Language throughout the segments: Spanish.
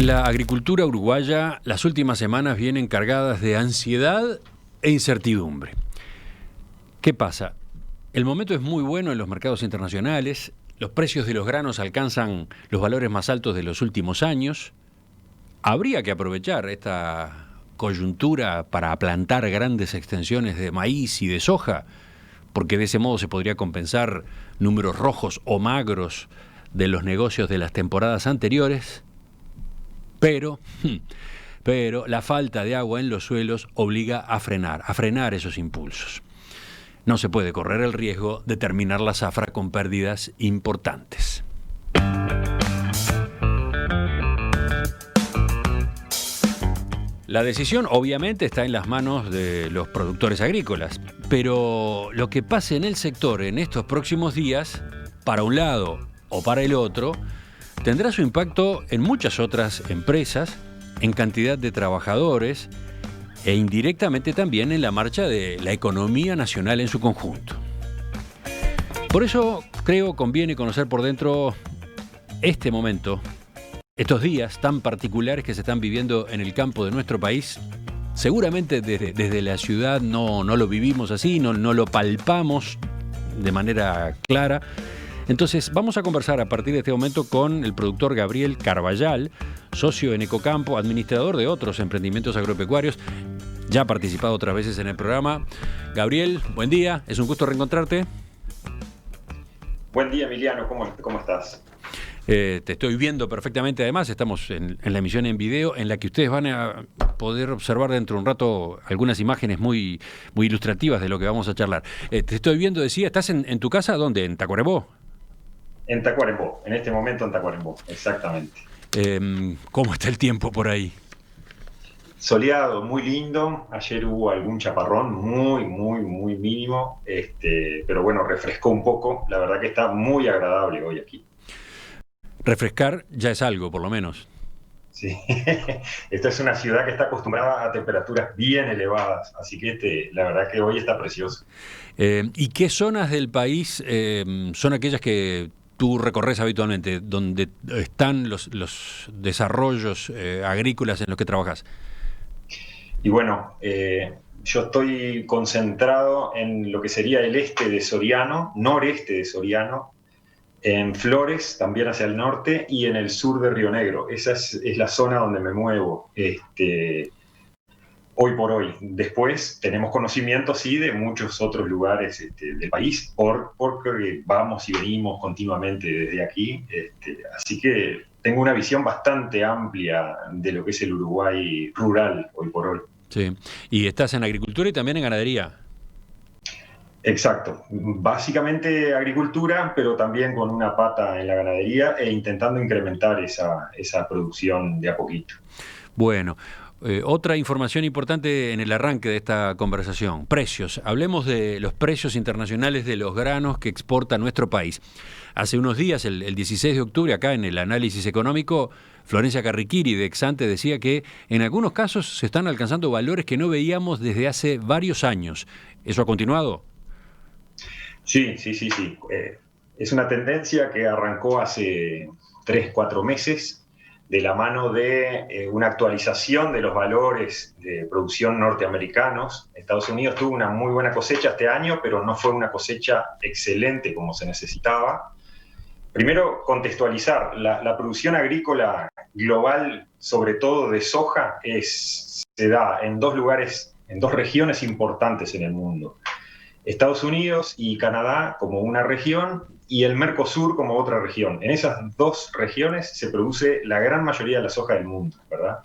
En la agricultura uruguaya, las últimas semanas vienen cargadas de ansiedad e incertidumbre. ¿Qué pasa? El momento es muy bueno en los mercados internacionales, los precios de los granos alcanzan los valores más altos de los últimos años. Habría que aprovechar esta coyuntura para plantar grandes extensiones de maíz y de soja, porque de ese modo se podría compensar números rojos o magros de los negocios de las temporadas anteriores. Pero la falta de agua en los suelos obliga a frenar esos impulsos. No se puede correr el riesgo de terminar la zafra con pérdidas importantes. La decisión obviamente está en las manos de los productores agrícolas, pero lo que pase en el sector en estos próximos días, para un lado o para el otro, tendrá su impacto en muchas otras empresas, en cantidad de trabajadores e indirectamente también en la marcha de la economía nacional en su conjunto. Por eso creo conviene conocer por dentro este momento, estos días tan particulares que se están viviendo en el campo de nuestro país. Seguramente desde la ciudad no lo vivimos así, no lo palpamos de manera clara. Entonces vamos a conversar a partir de este momento con el productor Gabriel Carballal, socio en Ecocampo, administrador de otros emprendimientos agropecuarios. Ya ha participado otras veces en el programa. Gabriel, buen día, es un gusto reencontrarte. Buen día, Emiliano, ¿cómo estás? Te estoy viendo perfectamente, además estamos en la emisión en video en la que ustedes van a poder observar dentro de un rato algunas imágenes muy ilustrativas de lo que vamos a charlar. Te estoy viendo, decía, ¿estás en tu casa? ¿Dónde? ¿En Tacuarembó? En Tacuarembó, en este momento en Tacuarembó, exactamente. ¿Cómo está el tiempo por ahí? Soleado, muy lindo. Ayer hubo algún chaparrón muy mínimo, pero bueno, refrescó un poco. La verdad que está muy agradable hoy aquí. Refrescar ya es algo, por lo menos. Sí, esta es una ciudad que está acostumbrada a temperaturas bien elevadas, así que la verdad que hoy está precioso. ¿Y qué zonas del país son aquellas que tú recorres habitualmente, donde están los desarrollos agrícolas en los que trabajas? Y bueno, yo estoy concentrado en lo que sería el este de Soriano, noreste de Soriano, en Flores, también hacia el norte, y en el sur de Río Negro. Esa es la zona donde me muevo hoy por hoy. Después tenemos conocimiento, sí, de muchos otros lugares del país, porque vamos y venimos continuamente desde aquí. Así que tengo una visión bastante amplia de lo que es el Uruguay rural hoy por hoy. Sí. ¿Y estás en agricultura y también en ganadería? Exacto. Básicamente agricultura, pero también con una pata en la ganadería e intentando incrementar esa producción de a poquito. Bueno, otra información importante en el arranque de esta conversación. Precios. Hablemos de los precios internacionales de los granos que exporta nuestro país. Hace unos días, el 16 de octubre, acá en el análisis económico, Florencia Carriquiri de Exante decía que en algunos casos se están alcanzando valores que no veíamos desde hace varios años. ¿Eso ha continuado? Sí. Es una tendencia que arrancó hace 3-4 meses de la mano de una actualización de los valores de producción norteamericanos. Estados Unidos tuvo una muy buena cosecha este año, pero no fue una cosecha excelente como se necesitaba. Primero, contextualizar. La producción agrícola global, sobre todo de soja, se da en dos lugares, en dos regiones importantes en el mundo. Estados Unidos y Canadá como una región y el Mercosur como otra región. En esas dos regiones se produce la gran mayoría de la soja del mundo, ¿verdad?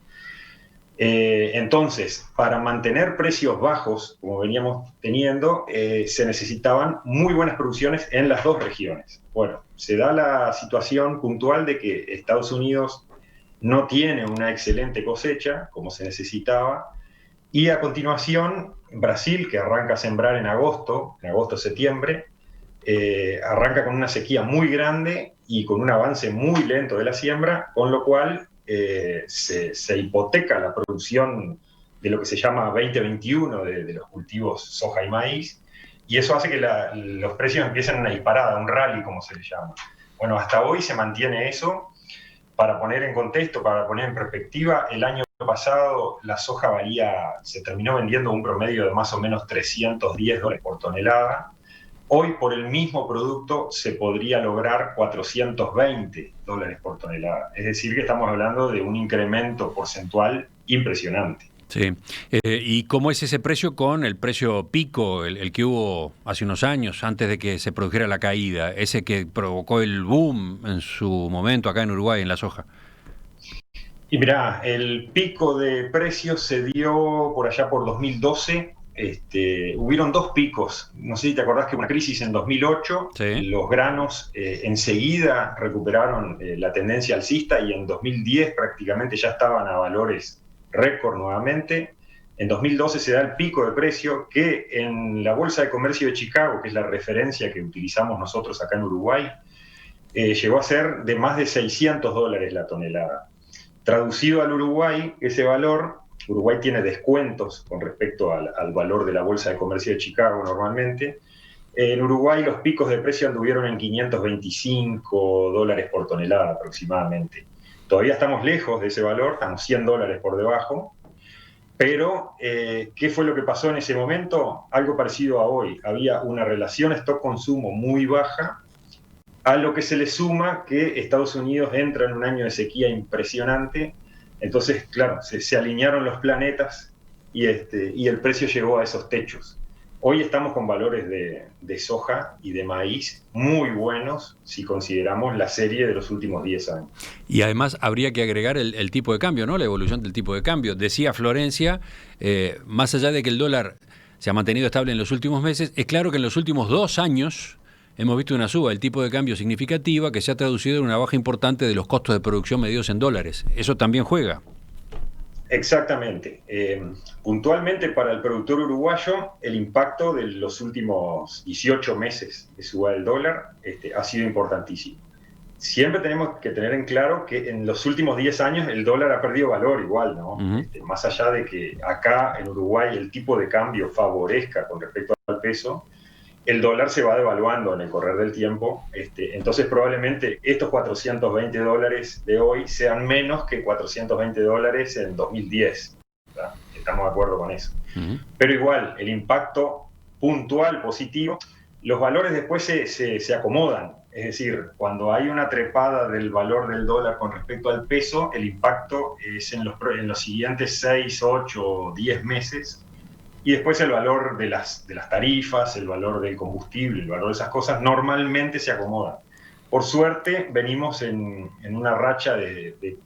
Entonces, para mantener precios bajos, como veníamos teniendo, se necesitaban muy buenas producciones en las dos regiones. Bueno, se da la situación puntual de que Estados Unidos no tiene una excelente cosecha, como se necesitaba, y a continuación, Brasil, que arranca a sembrar en agosto-septiembre, arranca con una sequía muy grande y con un avance muy lento de la siembra, con lo cual se hipoteca la producción de lo que se llama 2021 de los cultivos soja y maíz, y eso hace que los precios empiecen una disparada, un rally, como se le llama. Bueno, hasta hoy se mantiene eso. Para poner en contexto, para poner en perspectiva, el año pasado la soja se terminó vendiendo un promedio de más o menos $310 por tonelada. Hoy por el mismo producto se podría lograr $420 por tonelada. Es decir, que estamos hablando de un incremento porcentual impresionante. Sí. ¿Y cómo es ese precio con el precio pico, el que hubo hace unos años, antes de que se produjera la caída, ese que provocó el boom en su momento acá en Uruguay, en la soja? Y mirá, el pico de precios se dio por allá por 2012. Hubieron dos picos. No sé si te acordás que una crisis en 2008, Sí. los granos enseguida recuperaron la tendencia alcista y en 2010 prácticamente ya estaban a valores récord nuevamente. En 2012 se da el pico de precio que en la Bolsa de Comercio de Chicago, que es la referencia que utilizamos nosotros acá en Uruguay, llegó a ser de más de $600 la tonelada. Traducido al Uruguay, ese valor, Uruguay tiene descuentos con respecto al valor de la Bolsa de Comercio de Chicago normalmente. En Uruguay los picos de precio anduvieron en $525 por tonelada aproximadamente. Todavía estamos lejos de ese valor, estamos $100 por debajo, pero ¿qué fue lo que pasó en ese momento? Algo parecido a hoy. Había una relación stock-consumo muy baja, a lo que se le suma que Estados Unidos entra en un año de sequía impresionante. Entonces, claro, se alinearon los planetas y el precio llegó a esos techos. Hoy estamos con valores de soja y de maíz muy buenos si consideramos la serie de los últimos 10 años. Y además habría que agregar el tipo de cambio, ¿no? La evolución del tipo de cambio. Decía Florencia, más allá de que el dólar se ha mantenido estable en los últimos meses, es claro que en los últimos 2 años hemos visto una suba del tipo de cambio significativa que se ha traducido en una baja importante de los costos de producción medidos en dólares. Eso también juega. Exactamente. Puntualmente para el productor uruguayo, el impacto de los últimos 18 meses de suba del dólar ha sido importantísimo. Siempre tenemos que tener en claro que en los últimos 10 años el dólar ha perdido valor igual, ¿no? Más allá de que acá en Uruguay el tipo de cambio favorezca con respecto al peso, el dólar se va devaluando en el correr del tiempo, entonces probablemente estos $420 de hoy sean menos que $420 en 2010. ¿Verdad? Estamos de acuerdo con eso. Pero igual, el impacto puntual, positivo, los valores después se acomodan. Es decir, cuando hay una trepada del valor del dólar con respecto al peso, el impacto es en los siguientes 6, 8, 10 meses. Y después el valor de las tarifas, el valor del combustible, el valor de esas cosas, normalmente se acomodan. Por suerte, venimos en una racha de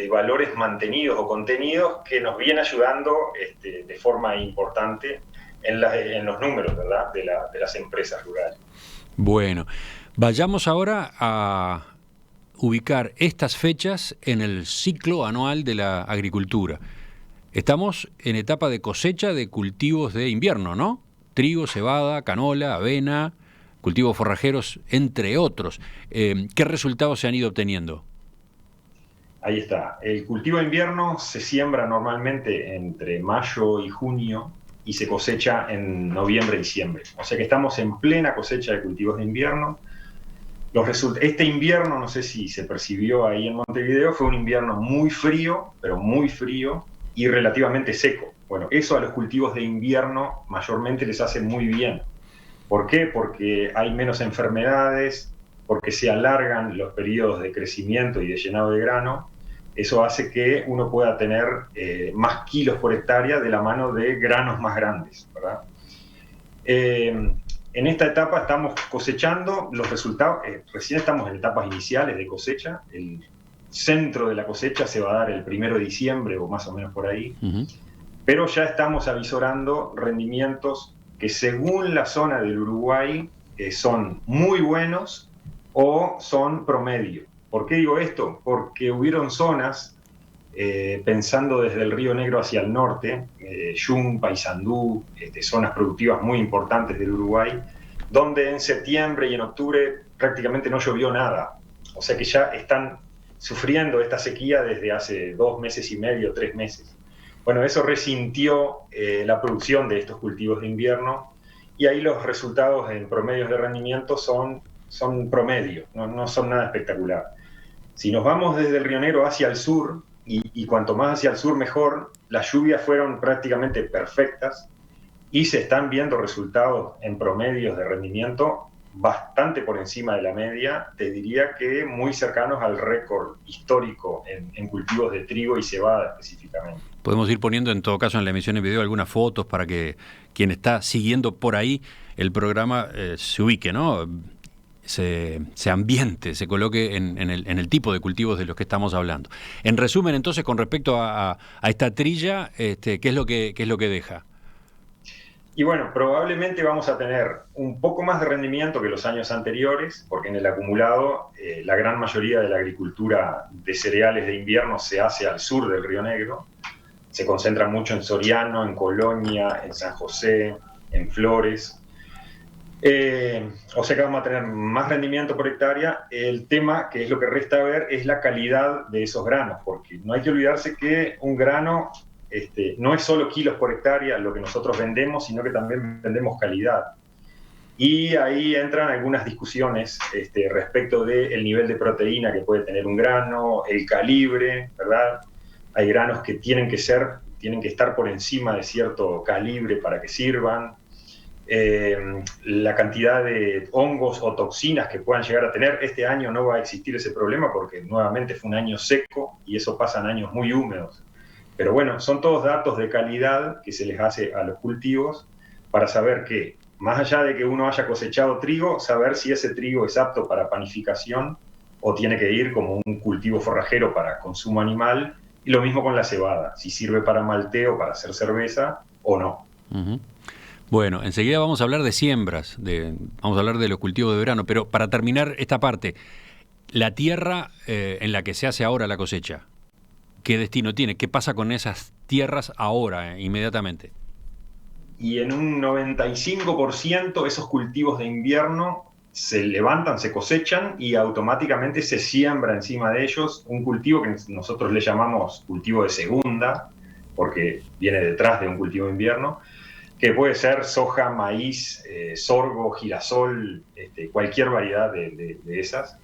valores mantenidos o contenidos que nos viene ayudando de forma importante en los números, ¿verdad?, de las empresas rurales. Bueno, vayamos ahora a ubicar estas fechas en el ciclo anual de la agricultura. Estamos en etapa de cosecha de cultivos de invierno, ¿no? Trigo, cebada, canola, avena, cultivos forrajeros, entre otros. ¿Qué resultados se han ido obteniendo? Ahí está. El cultivo de invierno se siembra normalmente entre mayo y junio y se cosecha en noviembre y diciembre. O sea que estamos en plena cosecha de cultivos de invierno. Este invierno, no sé si se percibió ahí en Montevideo, fue un invierno muy frío, pero muy frío, y relativamente seco. Bueno, eso a los cultivos de invierno mayormente les hace muy bien. ¿Por qué? Porque hay menos enfermedades, porque se alargan los periodos de crecimiento y de llenado de grano. Eso hace que uno pueda tener más kilos por hectárea de la mano de granos más grandes, ¿verdad? En esta etapa estamos cosechando los resultados, recién estamos en etapas iniciales de cosecha. El centro de la cosecha se va a dar el 1 de diciembre o más o menos por ahí, pero ya estamos avisorando rendimientos que según la zona del Uruguay son muy buenos o son promedio. ¿Por qué digo esto? Porque hubieron zonas, pensando desde el Río Negro hacia el norte, Yum, Paysandú, zonas productivas muy importantes del Uruguay, donde en septiembre y en octubre prácticamente no llovió nada. O sea que ya están sufriendo esta sequía desde hace 2 meses y medio, 3 meses. Bueno, eso resintió la producción de estos cultivos de invierno y ahí los resultados en promedios de rendimiento son promedio, no son nada espectacular. Si nos vamos desde el Río Negro hacia el sur, y cuanto más hacia el sur mejor, las lluvias fueron prácticamente perfectas y se están viendo resultados en promedios de rendimiento bastante por encima de la media, te diría que muy cercanos al récord histórico en cultivos de trigo y cebada específicamente. Podemos ir poniendo en todo caso en la emisión en video algunas fotos para que quien está siguiendo por ahí el programa se ubique, ¿no? Se ambiente, se coloque en el tipo de cultivos de los que estamos hablando. En resumen, entonces, con respecto a esta trilla, ¿qué es lo que deja? Y bueno, probablemente vamos a tener un poco más de rendimiento que los años anteriores, porque en el acumulado la gran mayoría de la agricultura de cereales de invierno se hace al sur del Río Negro. Se concentra mucho en Soriano, en Colonia, en San José, en Flores. O sea que vamos a tener más rendimiento por hectárea. El tema, que es lo que resta ver, es la calidad de esos granos, porque no hay que olvidarse que un grano no es solo kilos por hectárea lo que nosotros vendemos, sino que también vendemos calidad. Y ahí entran algunas discusiones respecto del nivel de proteína que puede tener un grano, el calibre, ¿verdad? Hay granos que tienen que estar por encima de cierto calibre para que sirvan. La cantidad de hongos o toxinas que puedan llegar a tener. Este año no va a existir ese problema porque nuevamente fue un año seco y eso pasa en años muy húmedos. Pero bueno, son todos datos de calidad que se les hace a los cultivos para saber que, más allá de que uno haya cosechado trigo, saber si ese trigo es apto para panificación o tiene que ir como un cultivo forrajero para consumo animal. Y lo mismo con la cebada, si sirve para malteo, para hacer cerveza o no. Uh-huh. Bueno, enseguida vamos a hablar de siembras, vamos a hablar de los cultivos de verano, pero para terminar esta parte, la tierra en la que se hace ahora la cosecha, ¿qué destino tiene? ¿Qué pasa con esas tierras ahora, inmediatamente? Y en un 95% esos cultivos de invierno se levantan, se cosechan y automáticamente se siembra encima de ellos un cultivo que nosotros le llamamos cultivo de segunda, porque viene detrás de un cultivo de invierno, que puede ser soja, maíz, sorgo, girasol, cualquier variedad de esas.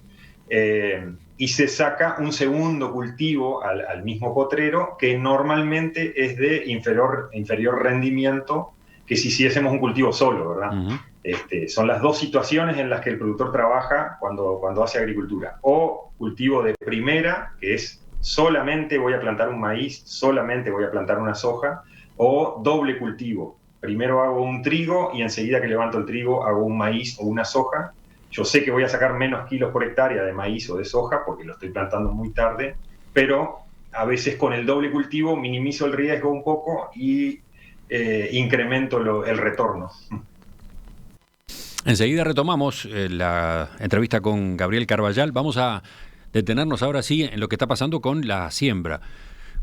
Y se saca un segundo cultivo al mismo potrero que normalmente es de inferior rendimiento que si hiciésemos un cultivo solo, ¿verdad? Uh-huh. Son las dos situaciones en las que el productor trabaja cuando hace agricultura. O cultivo de primera, que es solamente voy a plantar un maíz, solamente voy a plantar una soja, o doble cultivo. Primero hago un trigo y enseguida que levanto el trigo hago un maíz o una soja. Yo sé que voy a sacar menos kilos por hectárea de maíz o de soja porque lo estoy plantando muy tarde, pero a veces con el doble cultivo minimizo el riesgo un poco y incremento el retorno. Enseguida retomamos la entrevista con Gabriel Carballal. Vamos a detenernos ahora sí en lo que está pasando con la siembra,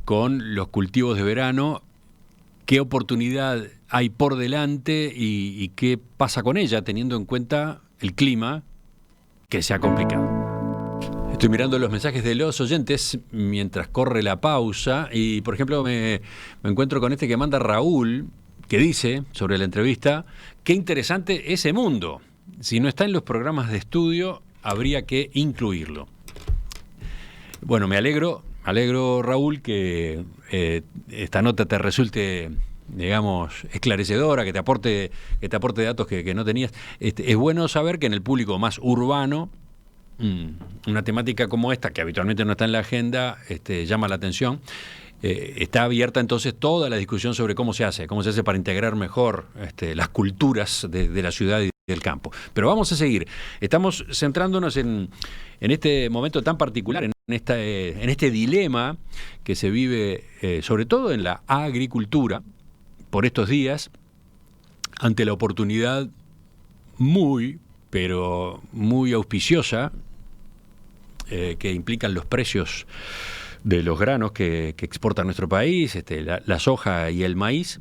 con los cultivos de verano. ¿Qué oportunidad hay por delante y qué pasa con ella, teniendo en cuenta el clima que se ha complicado? Estoy mirando los mensajes de los oyentes mientras corre la pausa y, por ejemplo, me encuentro con este que manda Raúl, que dice sobre la entrevista: qué interesante ese mundo. Si no está en los programas de estudio, habría que incluirlo. Bueno, me alegro, Raúl, que esta nota te resulte, digamos, esclarecedora, que te aporte datos que no tenías. Es bueno saber que en el público más urbano, una temática como esta, que habitualmente no está en la agenda, llama la atención. Está abierta entonces toda la discusión sobre cómo se hace para integrar mejor las culturas de la ciudad y del campo. Pero vamos a seguir. Estamos centrándonos en este momento tan particular, en este dilema que se vive sobre todo en la agricultura por estos días, ante la oportunidad pero muy auspiciosa que implican los precios de los granos que exporta nuestro país, la soja y el maíz,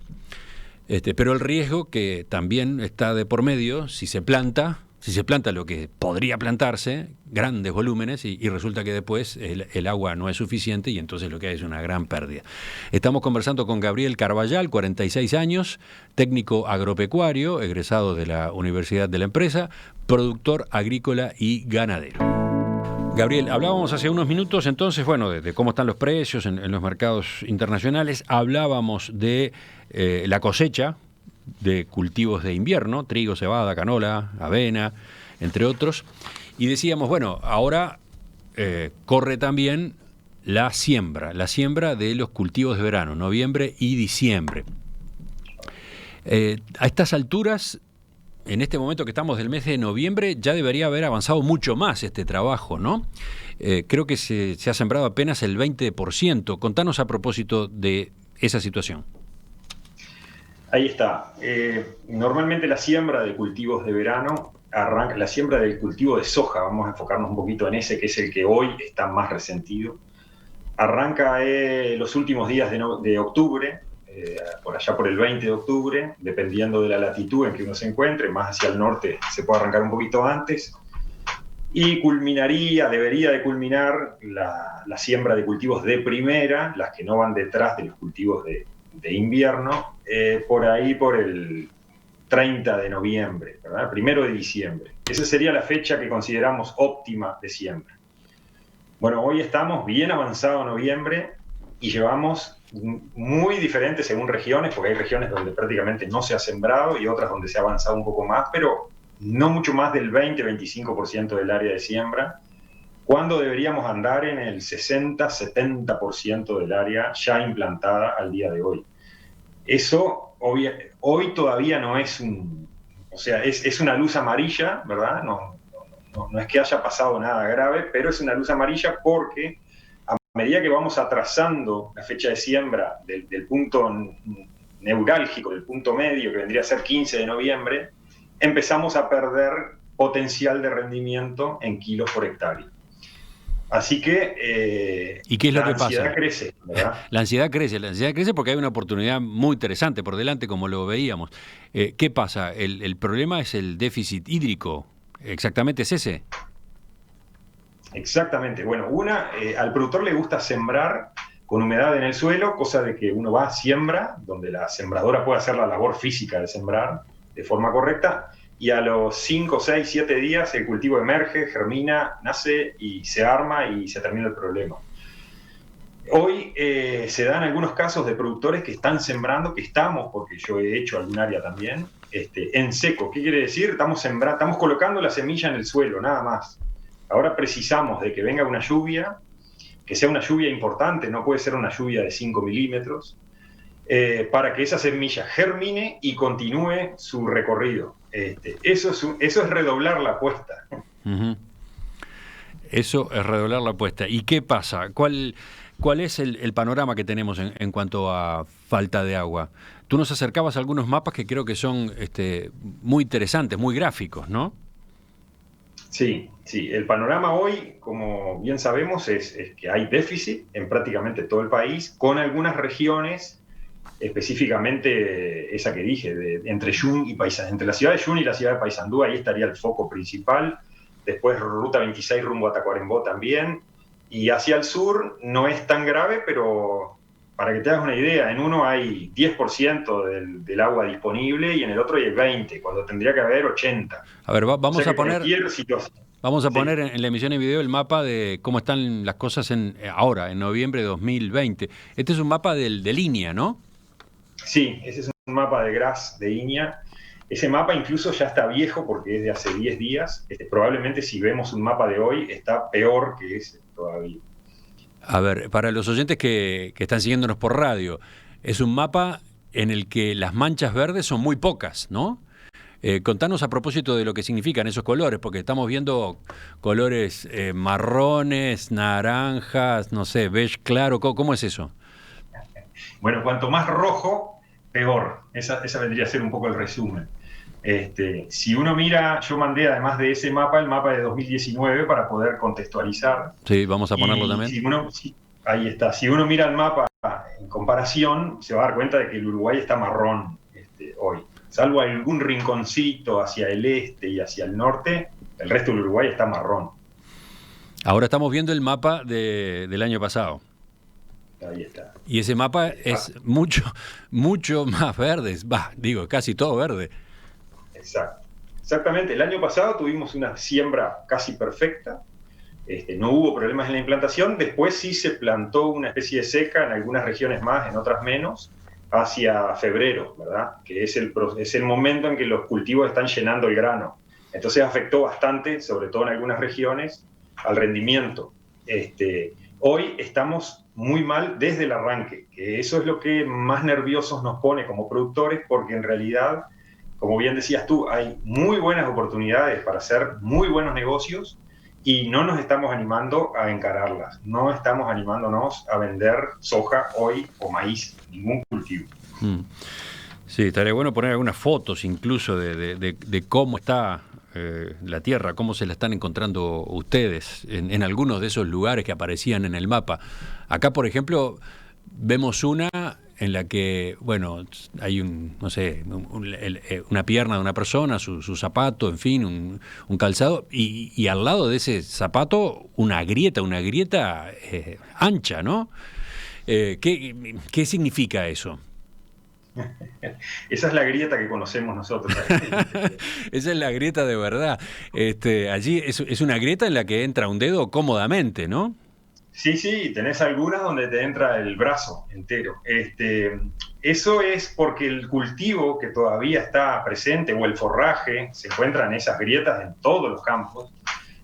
pero el riesgo que también está de por medio si se planta lo que podría plantarse, grandes volúmenes, y resulta que después el agua no es suficiente y entonces lo que hay es una gran pérdida. Estamos conversando con Gabriel Carballal, 46 años, técnico agropecuario, egresado de la Universidad de la Empresa, productor agrícola y ganadero. Gabriel, hablábamos hace unos minutos entonces, bueno, de cómo están los precios en los mercados internacionales. Hablábamos de la cosecha de cultivos de invierno, trigo, cebada, canola, avena, entre otros. Y decíamos, bueno, ahora corre también la siembra de los cultivos de verano, noviembre y diciembre. A estas alturas, en este momento que estamos del mes de noviembre, ya debería haber avanzado mucho más este trabajo, ¿no? Creo que se ha sembrado apenas el 20%. Contanos a propósito de esa situación. Ahí está. Normalmente la siembra de cultivos de verano arranca, la siembra del cultivo de soja, vamos a enfocarnos un poquito en ese, que es el que hoy está más resentido. Arranca los últimos días de octubre, por allá por el 20 de octubre, dependiendo de la latitud en que uno se encuentre, más hacia el norte se puede arrancar un poquito antes, y debería de culminar la siembra de cultivos de primera, las que no van detrás de los cultivos de invierno, por ahí por el 30 de noviembre, ¿verdad? 1 de diciembre. Esa sería la fecha que consideramos óptima de siembra. Bueno, hoy estamos bien avanzado en noviembre y llevamos muy diferentes según regiones, porque hay regiones donde prácticamente no se ha sembrado y otras donde se ha avanzado un poco más, pero no mucho más del 20-25% del área de siembra, cuando deberíamos andar en el 60-70% del área ya implantada al día de hoy. Eso hoy todavía no es es una luz amarilla, ¿verdad? No es que haya pasado nada grave, pero es una luz amarilla porque a medida que vamos atrasando la fecha de siembra del punto neurálgico, del punto medio, que vendría a ser 15 de noviembre, empezamos a perder potencial de rendimiento en kilos por hectárea. Así que ¿y qué es lo que pasa? La ansiedad crece, ¿verdad? La ansiedad crece porque hay una oportunidad muy interesante por delante, como lo veíamos. ¿Qué pasa? ¿El problema es el déficit hídrico? ¿Exactamente es ese? Exactamente. Bueno, al productor le gusta sembrar con humedad en el suelo, cosa de que uno va a siembra, donde la sembradora puede hacer la labor física de sembrar de forma correcta, y a los 5, 6, 7 días el cultivo emerge, germina, nace y se arma y se termina el problema. Hoy se dan algunos casos de productores que están sembrando, porque yo he hecho algún área también, en seco. ¿Qué quiere decir? Estamos colocando la semilla en el suelo, nada más. Ahora precisamos de que venga una lluvia, que sea una lluvia importante, no puede ser una lluvia de 5 milímetros, para que esa semilla germine y continúe su recorrido. Eso es redoblar la apuesta. Uh-huh. Eso es redoblar la apuesta. ¿Y qué pasa? ¿Cuál es el panorama que tenemos en cuanto a falta de agua? Tú nos acercabas a algunos mapas que creo que son muy interesantes, muy gráficos, ¿no? Sí. El panorama hoy, como bien sabemos, es que hay déficit en prácticamente todo el país, con algunas regiones, específicamente esa que dije, entre Yun y Paysandú, entre la ciudad de Yun y la ciudad de Paysandú, ahí estaría el foco principal. Después Ruta 26 rumbo a Tacuarembó también. Y hacia el sur no es tan grave, pero para que te hagas una idea, en uno hay 10% del agua disponible y en el otro hay el 20%, cuando tendría que haber 80%. A ver, vamos a poner Sí. en la emisión en video el mapa de cómo están las cosas ahora, en noviembre de 2020. Este es un mapa de línea, ¿no? Sí, ese es un mapa de GRAS de INEA. Ese mapa incluso ya está viejo porque es de hace 10 días. Probablemente si vemos un mapa de hoy está peor que ese todavía. A ver, para los oyentes que están siguiéndonos por radio, es un mapa en el que las manchas verdes son muy pocas, ¿no? Contanos a propósito de lo que significan esos colores, porque estamos viendo colores marrones, naranjas, no sé, beige claro. ¿Cómo es eso? Bueno, cuanto más rojo, peor. Esa vendría a ser un poco el resumen. Si uno mira, yo mandé además de ese mapa, el mapa de 2019 para poder contextualizar. Sí, vamos a ponerlo también. Ahí está. Si uno mira el mapa en comparación, se va a dar cuenta de que el Uruguay está marrón hoy. Salvo algún rinconcito hacia el este y hacia el norte, el resto del Uruguay está marrón. Ahora estamos viendo el mapa del año pasado. Ahí está. Y ese mapa es mucho más verde. Casi todo verde. Exactamente. El año pasado tuvimos una siembra casi perfecta. No hubo problemas en la implantación. Después sí se plantó una especie de seca en algunas regiones más, en otras menos, hacia febrero, ¿verdad? Que es el momento en que los cultivos están llenando el grano. Entonces afectó bastante, sobre todo en algunas regiones, al rendimiento. Hoy estamos muy mal desde el arranque, que eso es lo que más nerviosos nos pone como productores, porque en realidad, como bien decías tú, hay muy buenas oportunidades para hacer muy buenos negocios y no nos estamos animando a encararlas, no estamos animándonos a vender soja hoy o maíz, ningún cultivo. Sí, estaría bueno poner algunas fotos incluso de cómo está la tierra, cómo se la están encontrando ustedes en algunos de esos lugares que aparecían en el mapa. Acá, por ejemplo, vemos una en la que, bueno, hay no sé, una pierna de una persona, su zapato, en fin, un calzado, y al lado de ese zapato una grieta ancha, ¿no? ¿Qué significa eso? Esa es la grieta que conocemos nosotros. Esa es la grieta de verdad. Allí es una grieta en la que entra un dedo cómodamente, ¿no? Sí, tenés algunas donde te entra el brazo entero. Eso es porque el cultivo que todavía está presente o el forraje, se encuentran esas grietas en todos los campos,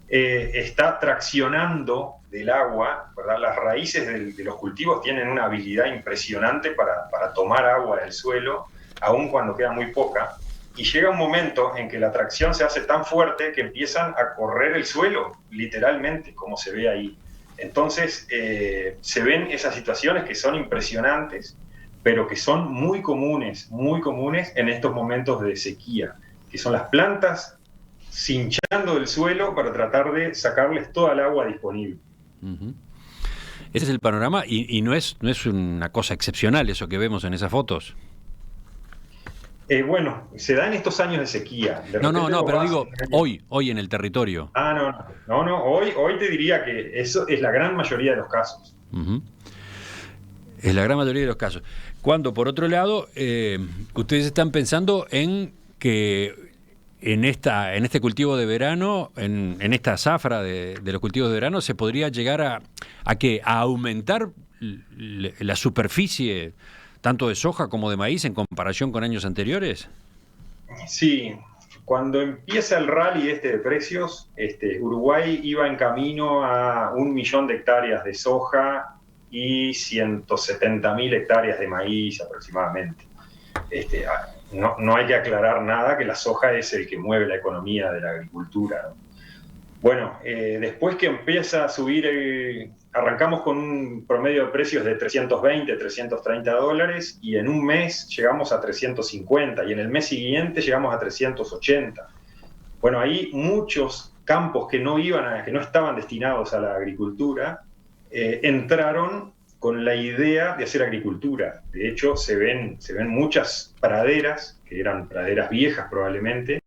está traccionando del agua, ¿verdad? Las raíces de los cultivos tienen una habilidad impresionante para tomar agua del suelo, aun cuando queda muy poca, y llega un momento en que la tracción se hace tan fuerte que empiezan a correr el suelo, literalmente, como se ve ahí. Entonces, se ven esas situaciones que son impresionantes, pero que son muy comunes en estos momentos de sequía, que son las plantas cinchando el suelo para tratar de sacarles toda el agua disponible. Uh-huh. Ese es el panorama y no es una cosa excepcional eso que vemos en esas fotos. Bueno, se da en estos años de sequía. No, pero digo, hoy en el territorio. No, hoy te diría que eso es la gran mayoría de los casos. Uh-huh. Es la gran mayoría de los casos. Cuando, por otro lado, ustedes están pensando en que en este cultivo de verano, en esta zafra de los cultivos de verano, se podría llegar a aumentar la superficie tanto de soja como de maíz en comparación con años anteriores. Sí, cuando empieza el rally de precios, Uruguay iba en camino a 1 millón de hectáreas de soja y 170.000 hectáreas de maíz aproximadamente. No hay que aclarar nada, que la soja es el que mueve la economía de la agricultura, ¿no? Bueno, después que empieza a subir, arrancamos con un promedio de precios de 320, 330 dólares y en un mes llegamos a 350 y en el mes siguiente llegamos a 380. Bueno, ahí muchos campos que no estaban destinados a la agricultura, entraron con la idea de hacer agricultura. De hecho, se ven muchas praderas, que eran praderas viejas probablemente,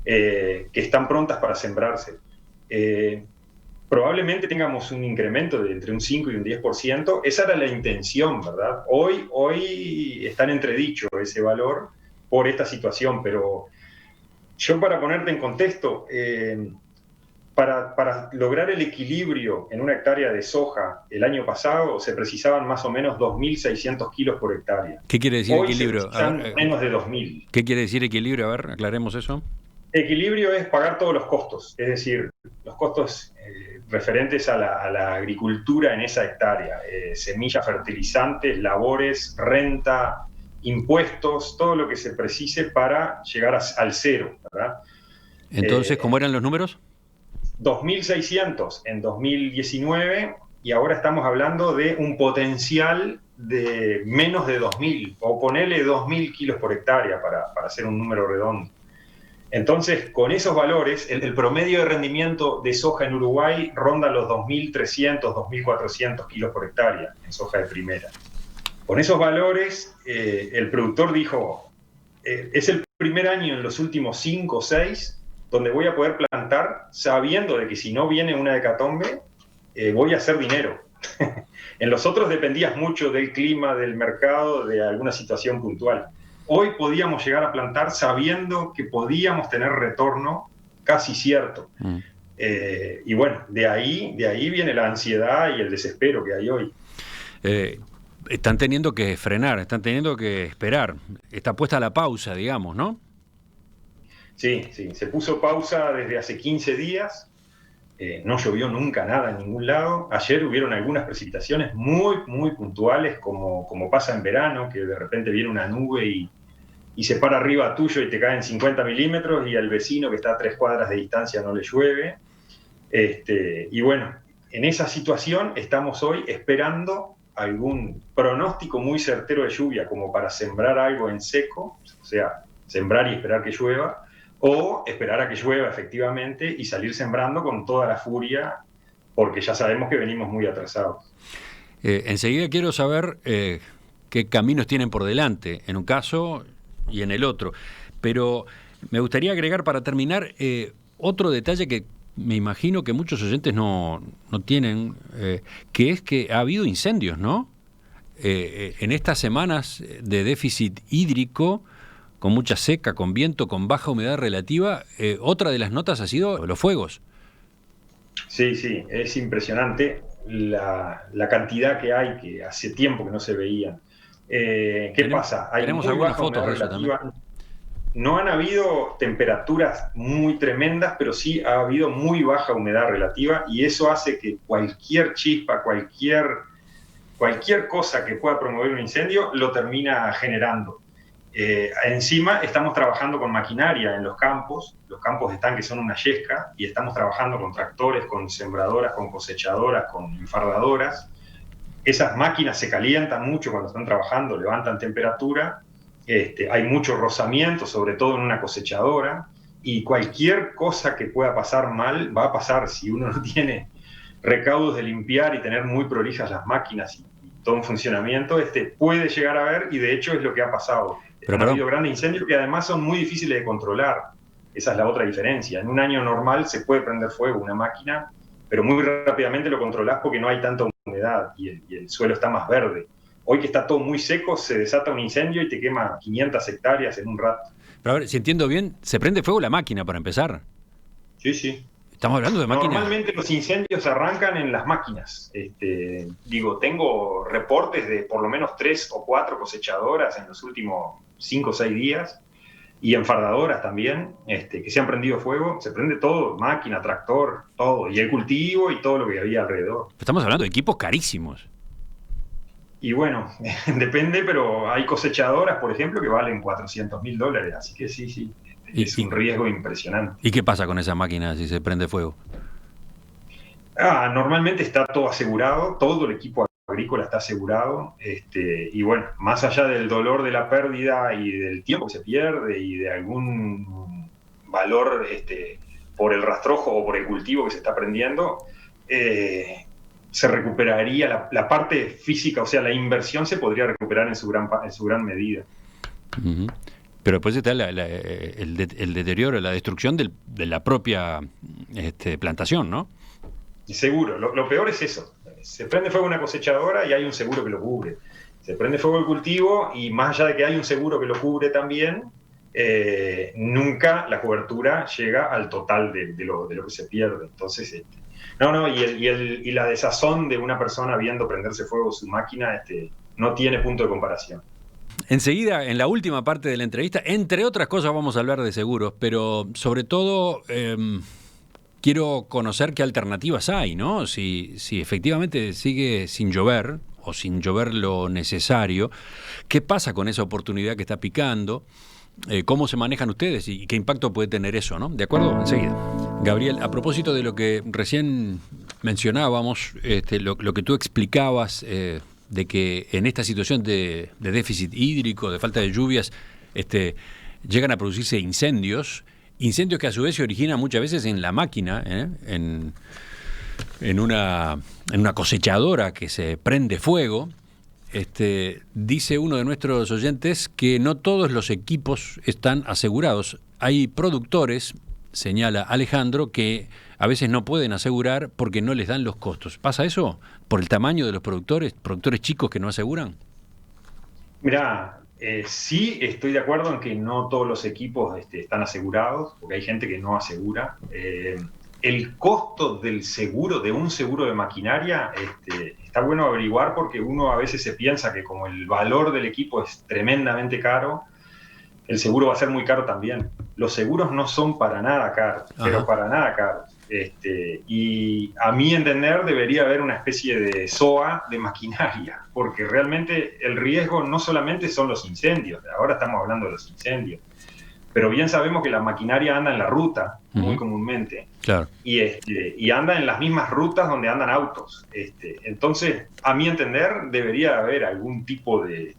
que están prontas para sembrarse. Probablemente tengamos un incremento de entre un 5 y un 10%. Esa era la intención, ¿verdad? Hoy está en entredicho ese valor por esta situación, pero yo, para ponerte en contexto, para lograr el equilibrio en una hectárea de soja el año pasado se precisaban más o menos 2.600 kilos por hectárea. ¿Qué quiere decir hoy equilibrio? Se precisan menos de 2.000. ¿Qué quiere decir equilibrio? A ver, aclaremos eso. Equilibrio es pagar todos los costos, es decir, los costos referentes a la agricultura en esa hectárea, semillas, fertilizantes, labores, renta, impuestos, todo lo que se precise para llegar al cero, ¿verdad? Entonces, ¿cómo eran los números? 2.600 en 2019 y ahora estamos hablando de un potencial de menos de 2.000, o ponerle 2.000 kilos por hectárea para hacer un número redondo. Entonces, con esos valores, el promedio de rendimiento de soja en Uruguay ronda los 2.300, 2.400 kilos por hectárea en soja de primera. Con esos valores, el productor dijo, es el primer año en los últimos 5 o 6 donde voy a poder plantar sabiendo de que si no viene una hecatombe, voy a hacer dinero. En los otros dependías mucho del clima, del mercado, de alguna situación puntual. Hoy podíamos llegar a plantar sabiendo que podíamos tener retorno casi cierto. Y bueno, de ahí viene la ansiedad y el desespero que hay hoy. Eh, Están teniendo que frenar, están teniendo que esperar. Está puesta la pausa, digamos, ¿no? Sí, sí, se puso pausa desde hace 15 días. No llovió nunca nada en ningún lado. Ayer hubieron algunas precipitaciones muy, muy puntuales, como pasa en verano, que de repente viene una nube y se para arriba tuyo y te caen 50 milímetros y al vecino que está a 3 cuadras de distancia no le llueve. Y bueno, en esa situación estamos hoy esperando algún pronóstico muy certero de lluvia como para sembrar algo en seco, o sea, sembrar y esperar que llueva, o esperar a que llueva efectivamente y salir sembrando con toda la furia, porque ya sabemos que venimos muy atrasados. Enseguida quiero saber qué caminos tienen por delante, en un caso y en el otro. Pero me gustaría agregar para terminar otro detalle que me imagino que muchos oyentes no tienen, que es que ha habido incendios, ¿no? En estas semanas de déficit hídrico, con mucha seca, con viento, con baja humedad relativa, otra de las notas ha sido los fuegos. Sí, sí, es impresionante la cantidad que hay, que hace tiempo que no se veían. ¿Qué pasa? Hay Tenemos muy algunas baja fotos humedad de eso también. relativa. No han habido temperaturas muy tremendas, pero sí ha habido muy baja humedad relativa y eso hace que cualquier chispa, cualquier cosa que pueda promover un incendio lo termina generando. Encima estamos trabajando con maquinaria en los campos están que son una yesca y estamos trabajando con tractores, con sembradoras, con cosechadoras, con enfardadoras. Esas máquinas se calientan mucho cuando están trabajando, levantan temperatura, hay mucho rozamiento, sobre todo en una cosechadora, y cualquier cosa que pueda pasar mal va a pasar si uno no tiene recaudos de limpiar y tener muy prolijas las máquinas y todo en funcionamiento, puede llegar a ver, y de hecho es lo que ha pasado. Pero Han perdón, habido grandes incendios que además son muy difíciles de controlar. Esa es la otra diferencia. En un año normal se puede prender fuego una máquina, pero muy rápidamente lo controlás porque no hay tanta humedad y el suelo está más verde. Hoy que está todo muy seco, se desata un incendio y te quema 500 hectáreas en un rato. pero a ver, si entiendo bien, se prende fuego la máquina para empezar. Sí, sí. Estamos hablando de máquina. Normalmente los incendios arrancan en las máquinas. Tengo reportes de por lo menos 3 o 4 cosechadoras en los últimos 5 o 6 días y enfardadoras también, que se han prendido fuego. Se prende todo, máquina, tractor, todo, y el cultivo y todo lo que había alrededor. Estamos hablando de equipos carísimos. Y bueno, depende, pero hay cosechadoras, por ejemplo, que valen $400.000, así que sí, sí, ¿Y, es un y, riesgo impresionante. y qué pasa con esa máquina si se prende fuego? Normalmente está todo asegurado, todo el equipo agrícola está asegurado, y bueno, más allá del dolor de la pérdida y del tiempo que se pierde y de algún valor por el rastrojo o por el cultivo que se está prendiendo, se recuperaría la parte física, o sea, la inversión se podría recuperar en su gran medida. Ujú. Pero después está el deterioro, la destrucción de la propia plantación, ¿no? Y seguro, lo peor es eso. Se prende fuego una cosechadora y hay un seguro que lo cubre. Se prende fuego el cultivo y más allá de que hay un seguro que lo cubre también, nunca la cobertura llega al total de lo que se pierde. Entonces, no, y la desazón de una persona viendo prenderse fuego su máquina no tiene punto de comparación. Enseguida, en la última parte de la entrevista, entre otras cosas vamos a hablar de seguros, pero sobre todo quiero conocer qué alternativas hay, ¿no? Si efectivamente sigue sin llover o sin llover lo necesario, ¿qué pasa con esa oportunidad que está picando? ¿Cómo se manejan ustedes y qué impacto puede tener eso, ¿no? ¿De acuerdo? Enseguida. Gabriel, a propósito de lo que recién mencionábamos, lo que tú explicabas de que en esta situación de déficit hídrico, de falta de lluvias, llegan a producirse incendios que a su vez se originan muchas veces en la máquina, en una cosechadora que se prende fuego. Dice uno de nuestros oyentes que no todos los equipos están asegurados. Hay productores, señala Alejandro, que a veces no pueden asegurar porque no les dan los costos. ¿Pasa eso por el tamaño de los productores chicos que no aseguran? Mirá, sí estoy de acuerdo en que no todos los equipos están asegurados, porque hay gente que no asegura. el costo del seguro, de un seguro de maquinaria, está bueno averiguar, porque uno a veces se piensa que como el valor del equipo es tremendamente caro, el seguro va a ser muy caro también. Los seguros no son para nada caros, pero para nada caros. Y a mi entender debería haber una especie de SOA de maquinaria, porque realmente el riesgo no solamente son los incendios, ahora estamos hablando de los incendios, pero bien sabemos que la maquinaria anda en la ruta, muy comúnmente, claro. y anda en las mismas rutas donde andan autos. Entonces, a mi entender, debería haber algún tipo de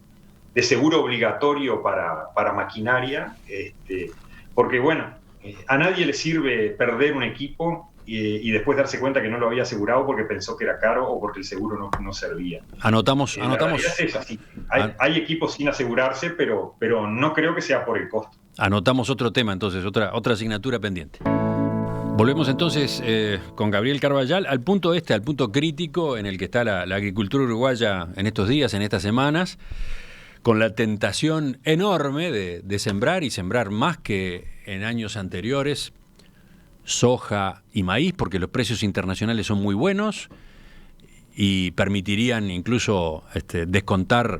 seguro obligatorio para maquinaria, porque bueno, a nadie le sirve perder un equipo y después darse cuenta que no lo había asegurado porque pensó que era caro o porque el seguro no servía. Anotamos. La realidad es así. Hay equipos sin asegurarse, pero no creo que sea por el costo. Anotamos otro tema entonces, otra asignatura pendiente. Volvemos entonces con Gabriel Carballal al punto al punto crítico en el que está la agricultura uruguaya en estos días, en estas semanas, con la tentación enorme de sembrar y sembrar más que en años anteriores, soja y maíz, porque los precios internacionales son muy buenos y permitirían incluso descontar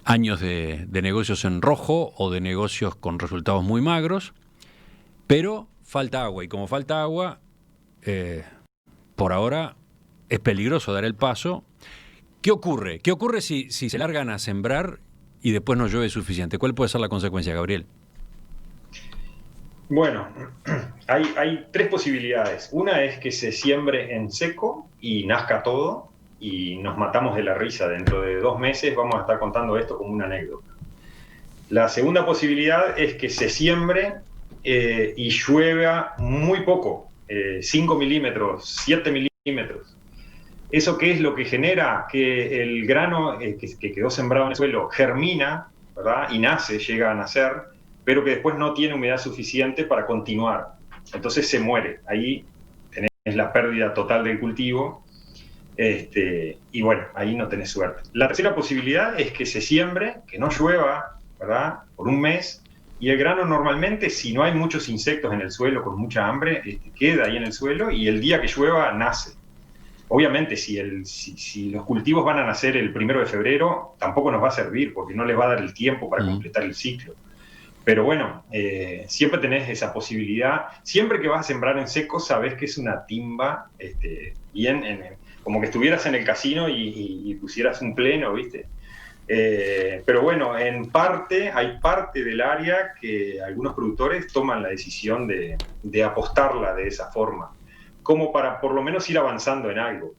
años de negocios en rojo o de negocios con resultados muy magros, pero falta agua, y como falta agua, por ahora es peligroso dar el paso. ¿Qué ocurre? ¿Qué ocurre si se largan a sembrar y después no llueve suficiente? ¿Cuál puede ser la consecuencia, Gabriel? Bueno, hay tres posibilidades. Una es que se siembre en seco y nazca todo y nos matamos de la risa. Dentro de 2 meses vamos a estar contando esto como una anécdota. La segunda posibilidad es que se siembre y llueva muy poco, 5 milímetros, 7 milímetros. ¿Eso qué es lo que genera? Que el grano que quedó sembrado en el suelo germina, ¿verdad? Y nace, llega a nacer, pero que después no tiene humedad suficiente para continuar. Entonces se muere. Ahí tenés la pérdida total del cultivo. Y bueno, ahí no tenés suerte. La tercera posibilidad es que se siembre, que no llueva, ¿verdad? Por 1 mes, y el grano normalmente, si no hay muchos insectos en el suelo con mucha hambre, queda ahí en el suelo y el día que llueva nace. Obviamente, si los cultivos van a nacer el 1 de febrero, tampoco nos va a servir porque no les va a dar el tiempo para completar el ciclo. Pero bueno, siempre tenés esa posibilidad. Siempre que vas a sembrar en seco, sabés que es una timba, como que estuvieras en el casino y pusieras un pleno, ¿viste? Pero bueno, hay parte del área que algunos productores toman la decisión de apostarla de esa forma, como para por lo menos ir avanzando en algo.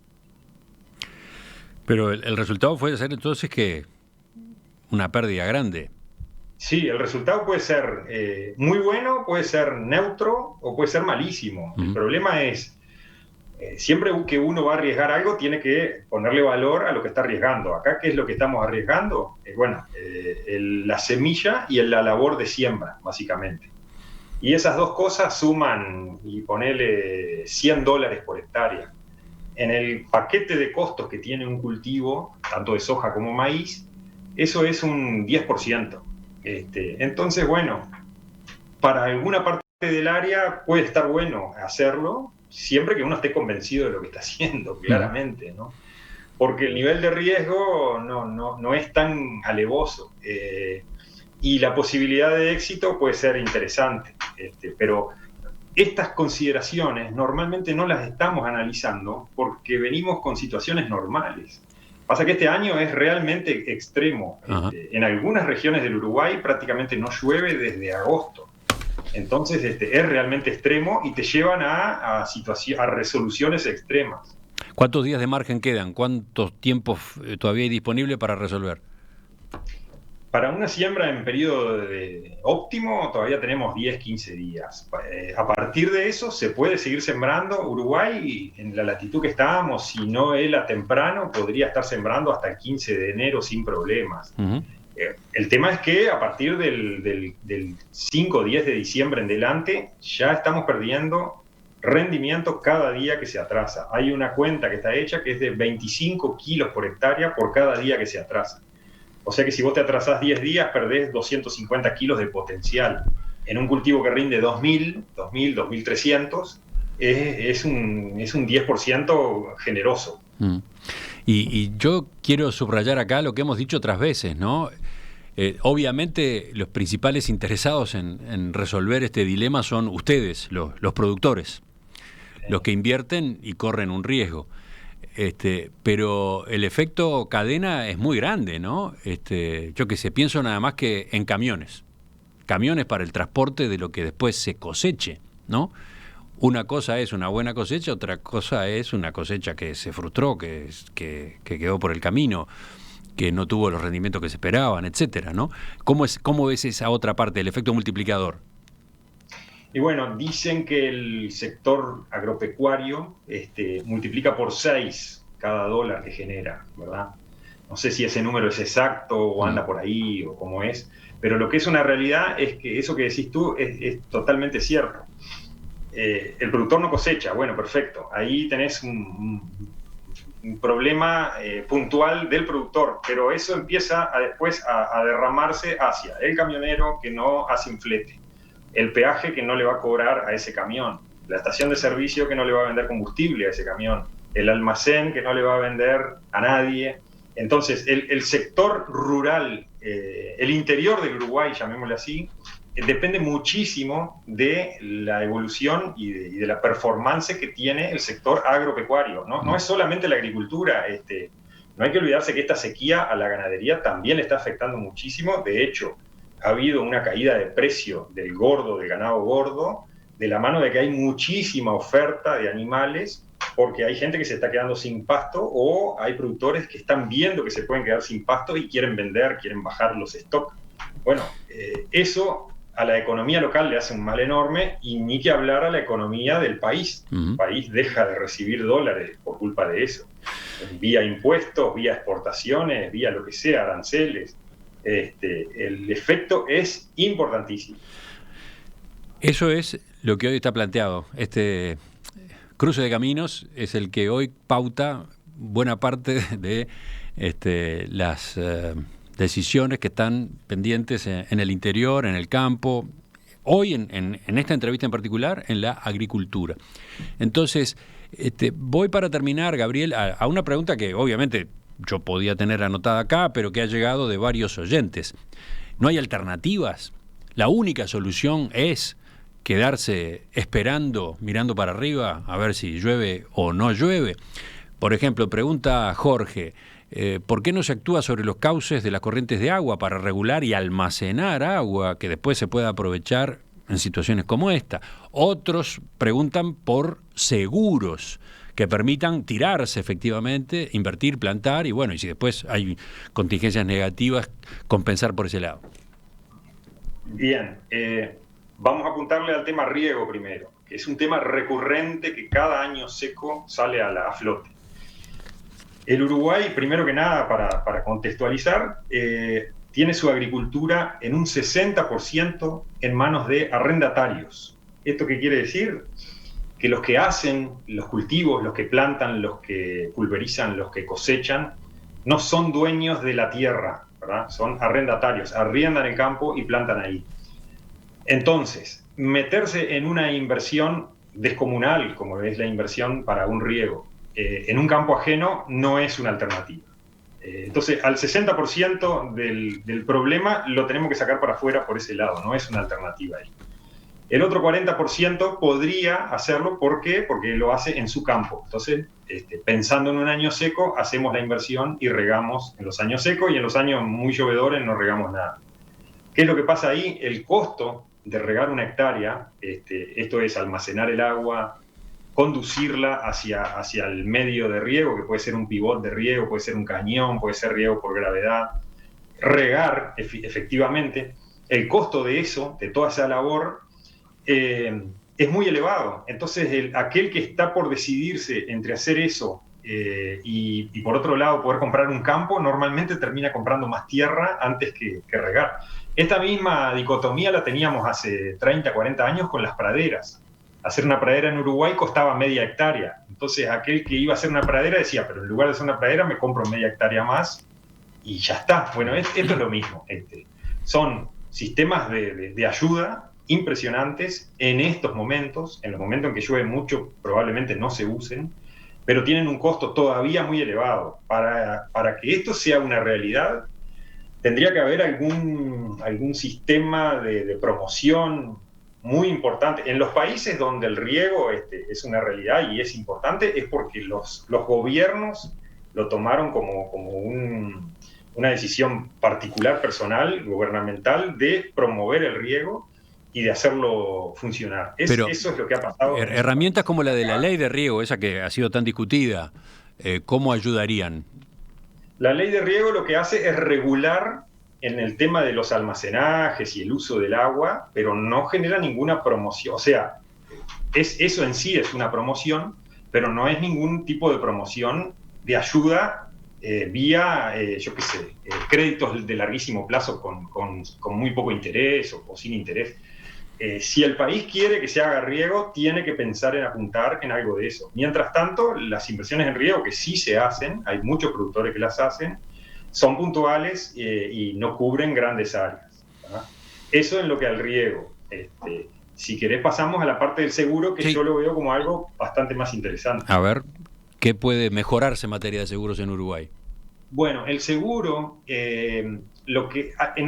Pero el resultado puede ser entonces que una pérdida grande. Sí, el resultado puede ser muy bueno, puede ser neutro o puede ser malísimo. El problema es, siempre que uno va a arriesgar algo, tiene que ponerle valor a lo que está arriesgando. Acá, ¿qué es lo que estamos arriesgando? La semilla y la labor de siembra, básicamente. Y esas dos cosas suman, y ponele $100 por hectárea. En el paquete de costos que tiene un cultivo, tanto de soja como maíz, eso es un 10%. Entonces, bueno, para alguna parte del área puede estar bueno hacerlo, siempre que uno esté convencido de lo que está haciendo, claramente, ¿no? Porque el nivel de riesgo no es tan alevoso. Y la posibilidad de éxito puede ser interesante, pero estas consideraciones normalmente no las estamos analizando porque venimos con situaciones normales. Pasa que este año es realmente extremo. En algunas regiones del Uruguay prácticamente no llueve desde agosto. Entonces es realmente extremo y te llevan a resoluciones extremas. ¿Cuántos días de margen quedan? ¿Cuántos tiempos todavía hay disponible para resolver? Para una siembra en periodo óptimo todavía tenemos 10, 15 días. A partir de eso se puede seguir sembrando. Uruguay, en la latitud que estábamos, si no hela temprano, podría estar sembrando hasta el 15 de enero sin problemas. El tema es que a partir del 5 o 10 de diciembre en adelante ya estamos perdiendo rendimiento cada día que se atrasa. Hay una cuenta que está hecha que es de 25 kilos por hectárea por cada día que se atrasa. O sea que si vos te atrasás 10 días, perdés 250 kilos de potencial. En un cultivo que rinde 2.000, 2.300, es un 10% generoso. Y yo quiero subrayar acá lo que hemos dicho otras veces, ¿no? Obviamente los principales interesados en resolver este dilema son ustedes, los productores, los que invierten y corren un riesgo. Pero el efecto cadena es muy grande, ¿no? Yo que sé, pienso nada más que en camiones para el transporte de lo que después se coseche, ¿no? Una cosa es una buena cosecha, otra cosa es una cosecha que se frustró, que quedó por el camino, que no tuvo los rendimientos que se esperaban, etcétera, ¿no? ¿Cómo ves esa otra parte, el efecto multiplicador? Y bueno, dicen que el sector agropecuario multiplica por 6 cada dólar que genera, ¿verdad? No sé si ese número es exacto o anda por ahí o cómo es, pero lo que es una realidad es que eso que decís tú es totalmente cierto. El productor no cosecha, bueno, perfecto. Ahí tenés un problema puntual del productor, pero eso empieza después a derramarse hacia el camionero que no hace un flete, el peaje que no le va a cobrar a ese camión, la estación de servicio que no le va a vender combustible a ese camión, el almacén que no le va a vender a nadie. Entonces, el sector rural, el interior del Uruguay, llamémosle así, depende muchísimo de la evolución y de la performance que tiene el sector agropecuario. No es solamente la agricultura. No hay que olvidarse que esta sequía a la ganadería también le está afectando muchísimo. De hecho, ha habido una caída de precio del ganado gordo, de la mano de que hay muchísima oferta de animales, porque hay gente que se está quedando sin pasto o hay productores que están viendo que se pueden quedar sin pasto y quieren vender, quieren bajar los stocks. Bueno, eso a la economía local le hace un mal enorme, y ni que hablar a la economía del país. El país deja de recibir dólares por culpa de eso, vía impuestos, vía exportaciones, vía lo que sea, aranceles. El efecto es importantísimo. Eso es lo que hoy está planteado. Este cruce de caminos es el que hoy pauta buena parte de las decisiones que están pendientes en el interior, en el campo, hoy en esta entrevista en particular, en la agricultura. Entonces, voy para terminar, Gabriel, a una pregunta que obviamente yo podía tener anotada acá, pero que ha llegado de varios oyentes. ¿No hay alternativas? ¿La única solución es quedarse esperando, mirando para arriba, a ver si llueve o no llueve? Por ejemplo, pregunta Jorge, ¿por qué no se actúa sobre los cauces de las corrientes de agua para regular y almacenar agua que después se pueda aprovechar en situaciones como esta? Otros preguntan por seguros que permitan tirarse efectivamente, invertir, plantar y bueno, y si después hay contingencias negativas, compensar por ese lado. Bien, vamos a apuntarle al tema riego primero, que es un tema recurrente que cada año seco sale a flote. El Uruguay, primero que nada, para contextualizar, tiene su agricultura en un 60% en manos de arrendatarios. ¿Esto qué quiere decir? Que los que hacen los cultivos, los que plantan, los que pulverizan, los que cosechan, no son dueños de la tierra, ¿verdad? Son arrendatarios, arriendan el campo y plantan ahí. Entonces, meterse en una inversión descomunal, como es la inversión para un riego, en un campo ajeno no es una alternativa. Entonces, al 60% del problema lo tenemos que sacar para afuera por ese lado, no es una alternativa ahí. El otro 40% podría hacerlo, ¿por qué? Porque lo hace en su campo. Entonces, pensando en un año seco, hacemos la inversión y regamos en los años secos, y en los años muy llovedores no regamos nada. ¿Qué es lo que pasa ahí? El costo de regar una hectárea, esto es almacenar el agua, conducirla hacia el medio de riego, que puede ser un pivot de riego, puede ser un cañón, puede ser riego por gravedad, regar efectivamente, el costo de eso, de toda esa labor, es muy elevado. Entonces, aquel que está por decidirse entre hacer eso y por otro lado poder comprar un campo, normalmente termina comprando más tierra antes que regar. Esta misma dicotomía la teníamos hace 30, 40 años con las praderas. Hacer una pradera en Uruguay costaba media hectárea. Entonces, aquel que iba a hacer una pradera decía, pero en lugar de hacer una pradera me compro media hectárea más y ya está. Bueno, esto es lo mismo. Son sistemas de ayuda impresionantes en estos momentos. En los momentos en que llueve mucho probablemente no se usen, pero tienen un costo todavía muy elevado. Para que esto sea una realidad, tendría que haber algún sistema de promoción muy importante. En los países donde el riego es una realidad y es importante, es porque los gobiernos lo tomaron como una decisión particular, personal, gubernamental, de promover el riego y de hacerlo funcionar. Pero eso es lo que ha pasado. herramientas como la de la ley de riego, esa que ha sido tan discutida, ¿cómo ayudarían? La ley de riego lo que hace es regular en el tema de los almacenajes y el uso del agua, pero no genera ninguna promoción. O sea, eso en sí es una promoción, pero no es ningún tipo de promoción de ayuda vía, yo qué sé, créditos de larguísimo plazo con muy poco interés o sin interés. Si el país quiere que se haga riego, tiene que pensar en apuntar en algo de eso. Mientras tanto, las inversiones en riego, que sí se hacen, hay muchos productores que las hacen, son puntuales y no cubren grandes áreas, ¿verdad? Eso en lo que al riego. Si querés pasamos a la parte del seguro, que Sí. yo lo veo como algo bastante más interesante. A ver, ¿qué puede mejorarse en materia de seguros en Uruguay? Bueno, el seguro, en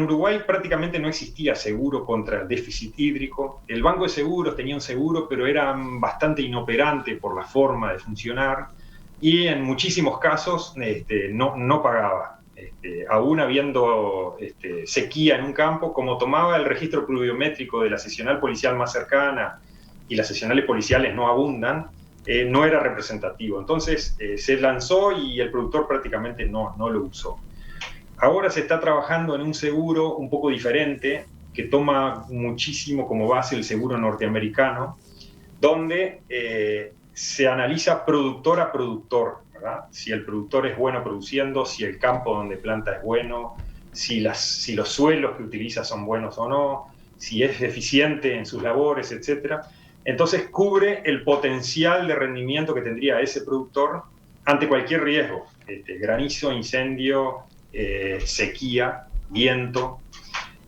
Uruguay prácticamente no existía seguro contra el déficit hídrico. El Banco de Seguros tenía un seguro, pero era bastante inoperante por la forma de funcionar y en muchísimos casos no pagaba. Aún habiendo sequía en un campo, como tomaba el registro pluviométrico de la seccional policial más cercana y las seccionales policiales no abundan, no era representativo. Entonces se lanzó y el productor prácticamente no lo usó. Ahora se está trabajando en un seguro un poco diferente, que toma muchísimo como base el seguro norteamericano, donde se analiza productor a productor, ¿verdad? Si el productor es bueno produciendo, si el campo donde planta es bueno, si los suelos que utiliza son buenos o no, si es eficiente en sus labores, etc. Entonces cubre el potencial de rendimiento que tendría ese productor ante cualquier riesgo, granizo, incendio, sequía, viento.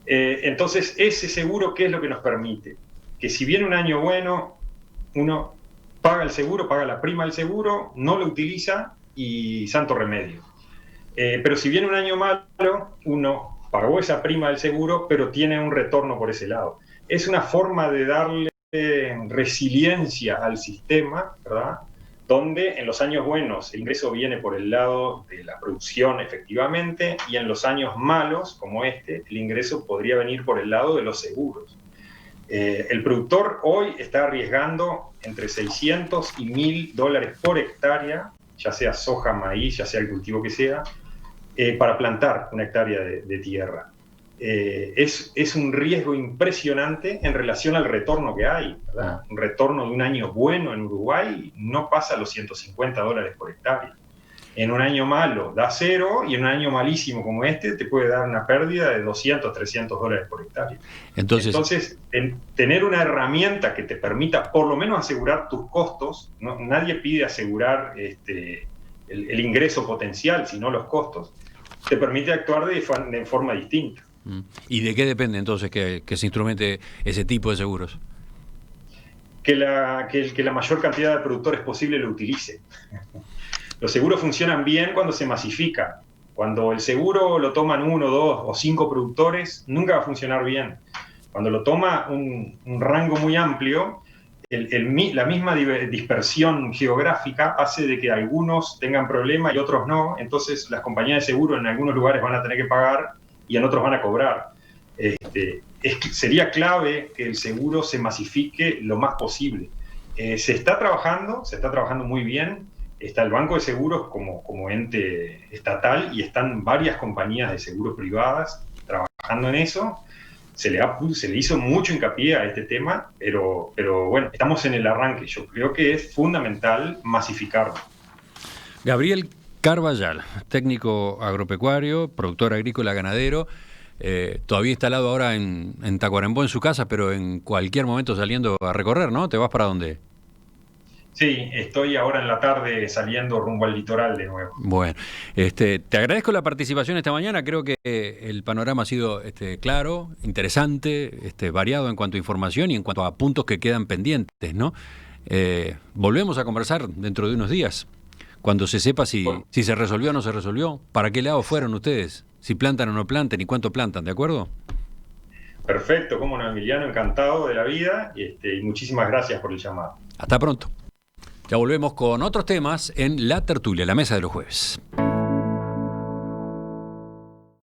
Entonces ese seguro, ¿qué es lo que nos permite? Que si viene un año bueno, uno paga el seguro, paga la prima del seguro, no lo utiliza y santo remedio. Pero si viene un año malo, uno pagó esa prima del seguro, pero tiene un retorno por ese lado. Es una forma de darle resiliencia al sistema, ¿verdad? Donde en los años buenos el ingreso viene por el lado de la producción efectivamente y en los años malos, como el ingreso podría venir por el lado de los seguros. El productor hoy está arriesgando entre 600 y $1.000 por hectárea, ya sea soja, maíz, ya sea el cultivo que sea, para plantar una hectárea de tierra. Es un riesgo impresionante en relación al retorno que hay, ¿verdad? Un retorno de un año bueno en Uruguay no pasa los $150 por hectárea. En un año malo da cero y en un año malísimo como te puede dar una pérdida de $200, $300 por hectárea. Entonces tener una herramienta que te permita por lo menos asegurar tus costos, nadie pide asegurar el ingreso potencial, sino los costos, te permite actuar de forma distinta. ¿Y de qué depende entonces que se instrumente ese tipo de seguros? Que la mayor cantidad de productores posible lo utilice. Los seguros funcionan bien cuando se masifican. Cuando el seguro lo toman 1, 2 o 5 productores, nunca va a funcionar bien. Cuando lo toma un rango muy amplio, la misma dispersión geográfica hace de que algunos tengan problemas y otros no. Entonces las compañías de seguro en algunos lugares van a tener que pagar y en otros van a cobrar. Sería clave que el seguro se masifique lo más posible. Se está trabajando muy bien. Está el Banco de Seguros como ente estatal y están varias compañías de seguros privadas trabajando en eso. Se le hizo mucho hincapié a este tema, pero bueno, estamos en el arranque. Yo creo que es fundamental masificarlo. Gabriel Carballal, técnico agropecuario, productor agrícola ganadero, todavía instalado ahora en Tacuarembó en su casa, pero en cualquier momento saliendo a recorrer, ¿no? ¿Te vas para dónde? Sí, estoy ahora en la tarde saliendo rumbo al litoral de nuevo. Bueno, te agradezco la participación esta mañana. Creo que el panorama ha sido claro, interesante, variado en cuanto a información y en cuanto a puntos que quedan pendientes, ¿no? Volvemos a conversar dentro de unos días, cuando se sepa si se resolvió o no se resolvió, para qué lado fueron ustedes, si plantan o no plantan y cuánto plantan, ¿de acuerdo? Perfecto, cómo no, Emiliano, encantado de la vida y muchísimas gracias por el llamado. Hasta pronto. Ya volvemos con otros temas en La Tertulia, la mesa de los jueves.